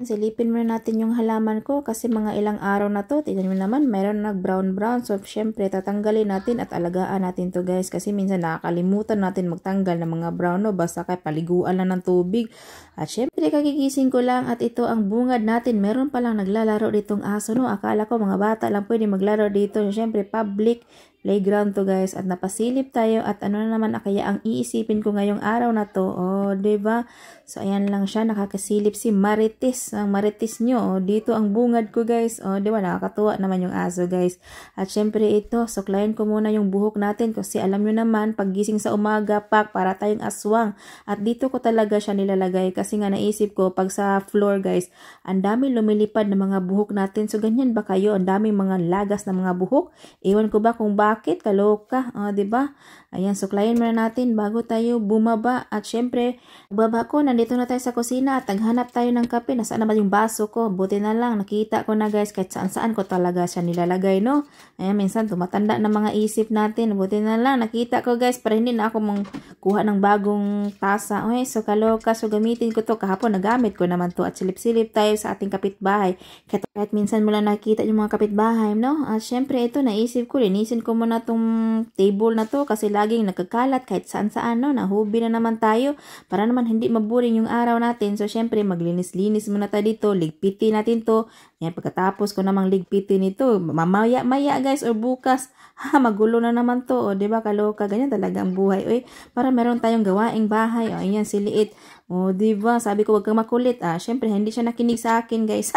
Silipin muna natin yung halaman ko kasi mga ilang araw na to, tignan mo naman, mayroon nag-brown. So, syempre, tatanggalin natin at alagaan natin to guys kasi minsan nakakalimutan natin magtanggal ng mga brown, no? Basta kay paliguan lang ng tubig. At syempre, kagigising ko lang at ito ang bungad natin. Meron palang naglalaro ditong aso, no? Akala ko mga bata lang pwede maglaro dito. Syempre, public playground to guys at napasilip tayo at ano na naman kaya ang iisipin ko ngayong araw na to, oh, diba? So, ayan lang siya, nakakasilip si Marites, ang Marites nyo, oh, dito ang bungad ko guys, oh, diba? Nakakatuwa naman yung aso guys. At syempre ito, suklayin ko muna yung buhok natin kasi alam nyo naman, paggising sa umaga, para tayong aswang. At dito ko talaga siya nilalagay kasi nga naisip ko, pag sa floor guys, ang dami lumilipad na mga buhok natin. So, ganyan ba kayo? Ang daming mga lagas na mga buhok? Ewan ko ba kung bakit, kaloka, diba? Ayan, suklayin muna natin bago tayo bumaba. At syempre, baba ko, nandito na tayo sa kusina at naghanap tayo ng kape. Nasaan naman yung baso ko? Buti na lang, nakita ko na guys, kahit saan ko talaga siya nilalagay, no? Ayan, minsan tumatanda na mga isip natin. Buti na lang, nakita ko guys, para hindi na ako mong kuha ng bagong tasa. Okay, so kaloka, so gamitin ko to. Kahapon, nagamit ko naman to at silip-silip tayo sa ating kapitbahay. Kahit minsan mo lang nakita yung mga kapitbahay, no? At syempre, ito, naisip ko, linisin ko muna tong table na to kasi laging nagkakalat kahit saan-saan, no? Nahubi na naman tayo para naman hindi maboring yung araw natin. So, syempre, maglinis-linis muna tayo dito. Ligpitin natin to. Yan, pagkatapos ko namang ligpitin ito, mamaya guys, or bukas, magulo na naman to. O, diba, kaloka? Ganyan talaga ang buhay. Oy, para meron tayong gawaing bahay. O, ayan, si Liit. O, diba? Sabi ko, wag kang makulit. Syempre, hindi siya nakinig sa akin, guys.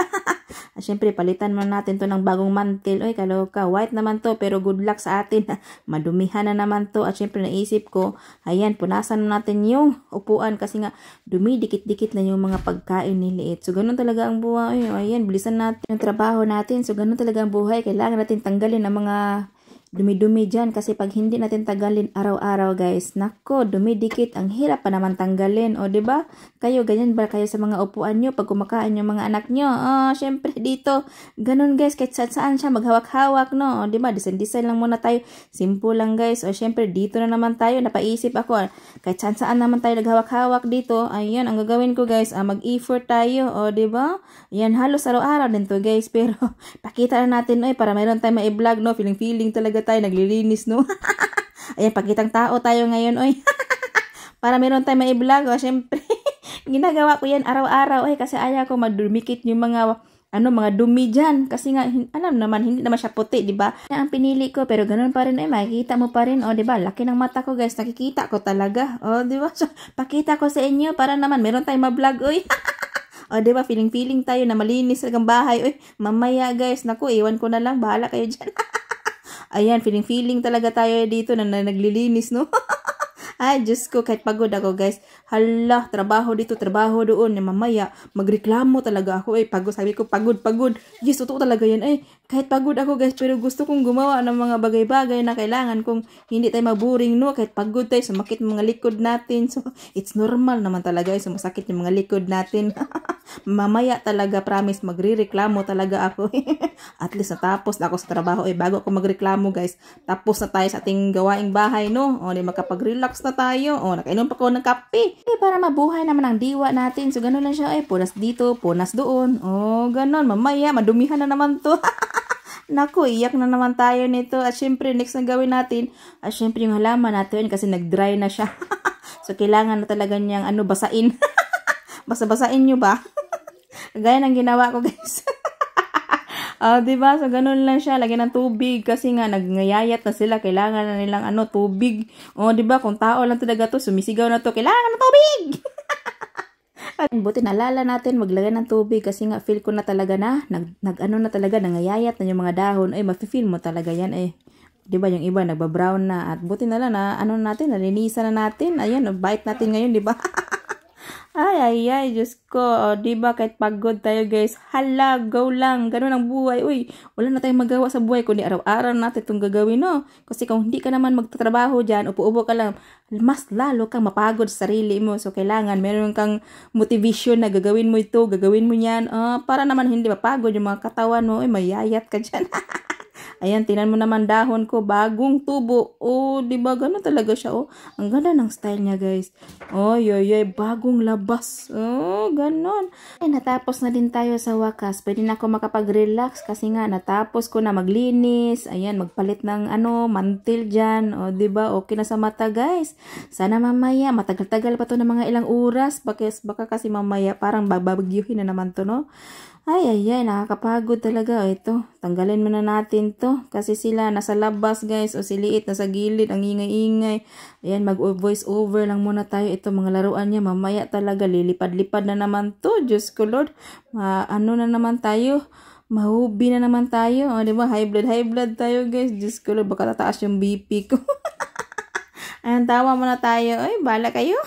Syempre, palitan mo natin to ng bagong mantel. Oy, kaloka. White naman to, pero good luck sa atin. Madumihan na naman to. At syempre, naisip ko, ayan, punasan natin yung upuan kasi nga, dumidikit-dikit na yung mga pagkain ni Liit. So, ganun talaga ang buhay. Ayan, bilisan natin yung trabaho natin. So, ganun talaga ang buhay. Kailangan natin tanggalin ang mga dumi-dumi dyan kasi pag hindi natin tanggalin araw-araw guys, nako, dumidikit, ang hirap pa naman tanggalin. O, diba? Kayo, ganyan ba kayo sa mga upuan nyo pag kumakain yung mga anak nyo? Syempre dito, ganun guys, kahit saan siya maghawak-hawak, no? O, diba? Design lang muna tayo. Simple lang guys. O, syempre dito na naman tayo, napaisip ako, kahit saan naman tayo naghawak-hawak dito. Ayun, ang gagawin ko guys, mag-effort tayo. O, diba? Yan, halos araw-araw din to guys, pero pakita na natin, para mayroon tayo ma-vlog, no? Feeling talaga tayo naglilinis, no? Ayan, pakitang tao tayo ngayon, oy. Para meron tayo ma-vlog, syempre. Ginagawa ko yan araw-araw, kasi ayaw ko madumikit yung mga mga dumi dyan. Kasi nga, alam naman, hindi naman siya puti, di ba? Yan ang pinili ko, pero ganun pa rin, makikita mo pa rin, di ba? Laki ng mata ko, guys, nakikita ko talaga. Di ba? So, pakita ko sa inyo, para naman, meron tayong ma-vlog, oy. Di ba? Feeling tayo na malinis ang bahay, oy. Mamaya, guys, naku, iwan ko na lang, bahala kayo dyan. Ayan, feeling talaga tayo dito na naglilinis, no? Ay, Diyos ko, kahit pagod ako, guys. Hala, trabaho dito, trabaho doon. Mamaya, magreklamo talaga ako. Pagod, sabi ko, pagod. Yes, totoo talaga yan. Kahit pagod ako, guys, pero gusto kong gumawa ng mga bagay-bagay na kailangan kung hindi tayo maburing, no? Kahit pagod tayo, sumakit mga likod natin. So, it's normal naman talaga, sumasakit yung mga likod natin. Mamaya talaga, promise, magre-reklamo talaga ako. At least natapos na ako sa trabaho. Bago ako magreklamo, guys, tapos na tayo sa ating gawaing bahay, no? Di makapag-relax na tayo. Nakainom pa ko ng kape. Para mabuhay naman ang diwa natin. So, ganun lang siya. Punas dito, punas doon. Ganun. Mamaya, madumihan na naman to. Naku, iyak na naman tayo nito. At syempre, next na gawin natin, syempre yung halaman natin kasi nag-dry na siya. So, kailangan na talaga niyang basain. Basa-basain nyo ba? Gaya ng ginawa ko, guys. Diba? So, ganun lang siya. Lagyan ng tubig. Kasi nga, nagngayayat na sila. Kailangan na nilang tubig. Diba? Kung tao lang talaga to, sumisigaw na to, kailangan ng tubig! At buti nalala natin maglagay ng tubig kasi nga feel ko na talaga na na talaga, nangayayat na yung mga dahon. Mafe-feel mo talaga yan. Diba? Yung iba, nagbabrown na. At buti na lang na, natin, nalinisan na natin. Ayan, bite natin ngayon, diba? Ay, Diyos ko. Diba, kahit pagod tayo, guys. Hala, go lang. Ganun ang buhay. Uy, wala na tayong magawa sa buhay, kundi araw-araw natin itong gagawin, no? Kasi kung hindi ka naman magtatrabaho dyan, upo-upo ka lang, mas lalo kang mapagod sa sarili mo. So, kailangan meron kang motivation na gagawin mo ito, gagawin mo yan. Para naman hindi mapagod yung mga katawan mo. Mayayat ka dyan. Ayan, tinan mo naman dahon ko, bagong tubo. Oh, di ba ganun talaga siya, oh. Ang ganda ng style niya, guys. Oh, yoy, bagong labas. Oh, ganun. Ay, natapos na din tayo sa wakas. Pwede na ako makapag-relax kasi nga natapos ko na maglinis. Ayan, magpalit ng mantil dyan. O, diba? Okay na sa mata, guys. Sana mamaya, matagal-tagal pa to ng mga ilang oras. Baka kasi mamaya parang babagyuhin na naman to, no? Ay, nakakapagod talaga. O, ito, tanggalin muna natin to. Kasi sila nasa labas, guys. O si Liit nasa gilid, ang ingay-ingay. Ayan, mag-voice over lang muna tayo. Ito, mga laruan niya. Mamaya talaga, lilipad-lipad na naman to. Diyos ko, Lord. Ano na naman tayo? Mahubi na naman tayo. O, diba? High blood tayo, guys. Diyos ko, Lord. Baka tataas yung BP ko. Ayan, tawa muna tayo. Ay, bala kayo.